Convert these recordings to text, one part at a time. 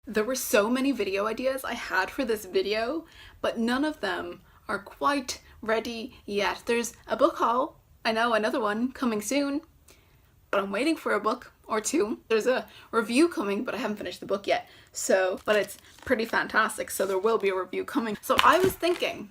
There were so many video ideas I had for this video, but none of them are quite ready yet. There's a book haul, I know, another one coming soon, but I'm waiting for a book or two. There's a review coming, but I haven't finished the book yet, but it's pretty fantastic, so there will be a review coming. So I was thinking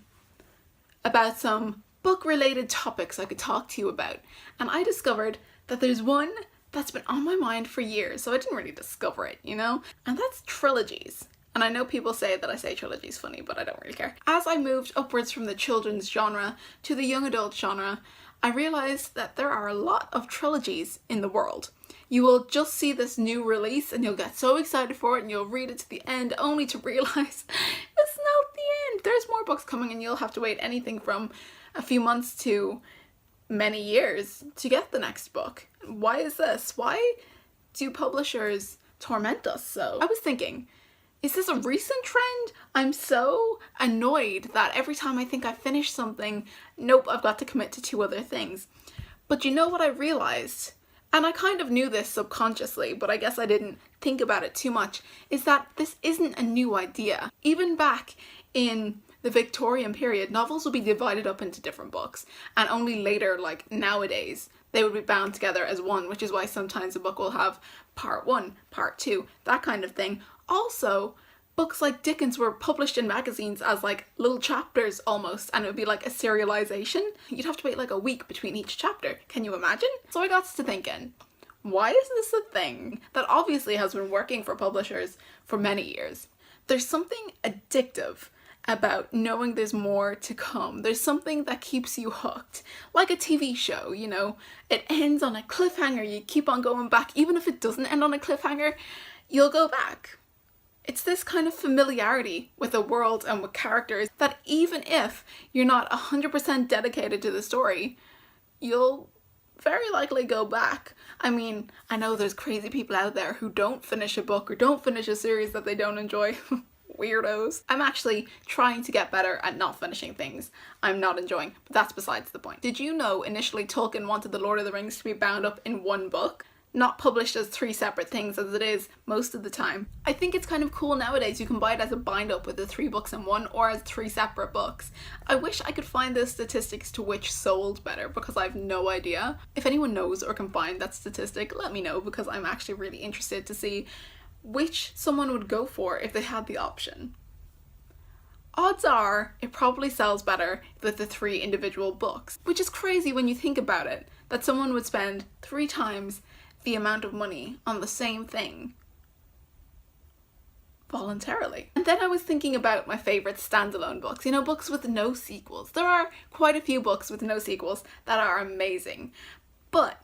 about some book-related topics I could talk to you about, and I discovered that there's one that's been on my mind for years, so I didn't really discover it, you know? And that's trilogies. And I know people say that I say trilogies funny, but I don't really care. As I moved upwards from the children's genre to the young adult genre, I realized that there are a lot of trilogies in the world. You will just see this new release and you'll get so excited for it and you'll read it to the end only to realize it's not the end. There's more books coming and you'll have to wait anything from a few months to many years to get the next book. Why is this? Why do publishers torment us so? I was thinking, is this a recent trend? I'm so annoyed that every time I think I finish something, nope, I've got to commit to 2 other things. But you know what I realized? And I kind of knew this subconsciously, but I guess I didn't think about it too much, is that this isn't a new idea. Even back in the Victorian period, novels would be divided up into different books, and only later, like nowadays, they would be bound together as one, which is why sometimes a book will have part 1, part 2, that kind of thing. Also, books like Dickens were published in magazines as like little chapters almost, and it would be like a serialization. You'd have to wait like a week between each chapter. Can you imagine? So I got to thinking, why is this a thing that obviously has been working for publishers for many years? There's something addictive about knowing there's more to come. There's something that keeps you hooked. Like a TV show, you know, it ends on a cliffhanger, you keep on going back. Even if it doesn't end on a cliffhanger, you'll go back. It's this kind of familiarity with a world and with characters that even if you're not 100% dedicated to the story, you'll very likely go back. I mean, I know there's crazy people out there who don't finish a book or don't finish a series that they don't enjoy. Weirdos. I'm actually trying to get better at not finishing things I'm not enjoying, but that's besides the point. Did you know initially Tolkien wanted the Lord of the Rings to be bound up in one book? Not published as 3 separate things as it is most of the time. I think it's kind of cool nowadays you can buy it as a bind up with the 3 books in one or as 3 separate books. I wish I could find the statistics to which sold better because I have no idea. If anyone knows or can find that statistic, let me know because I'm actually really interested to see which someone would go for if they had the option. Odds are it probably sells better with the 3 individual books, which is crazy when you think about it, that someone would spend 3 times the amount of money on the same thing voluntarily. And then I was thinking about my favorite standalone books, you know, books with no sequels. There are quite a few books with no sequels that are amazing, but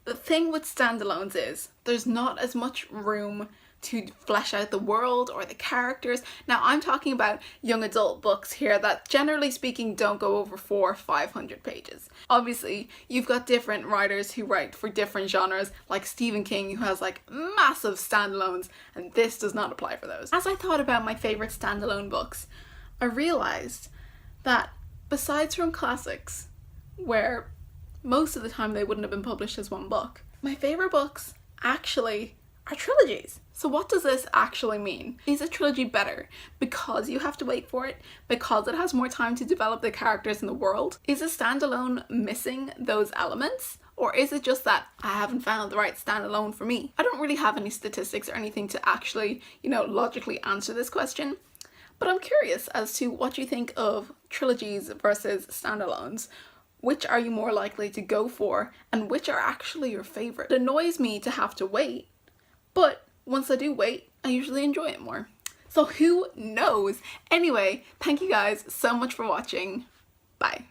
the thing with standalones is there's not as much room to flesh out the world or the characters. Now I'm talking about young adult books here that generally speaking don't go over 400 or 500 pages. Obviously you've got different writers who write for different genres, like Stephen King, who has like massive standalones, and this does not apply for those. As I thought about my favorite standalone books, I realized that besides from classics, where most of the time they wouldn't have been published as one book, my favorite books actually are trilogies. So what does this actually mean? Is a trilogy better because you have to wait for it? Because it has more time to develop the characters in the world? Is a standalone missing those elements? Or is it just that I haven't found the right standalone for me? I don't really have any statistics or anything to actually, you know, logically answer this question. But I'm curious as to what you think of trilogies versus standalones. Which are you more likely to go for, and which are actually your favorite? It annoys me to have to wait, but once I do wait, I usually enjoy it more. So who knows? Anyway, thank you guys so much for watching. Bye.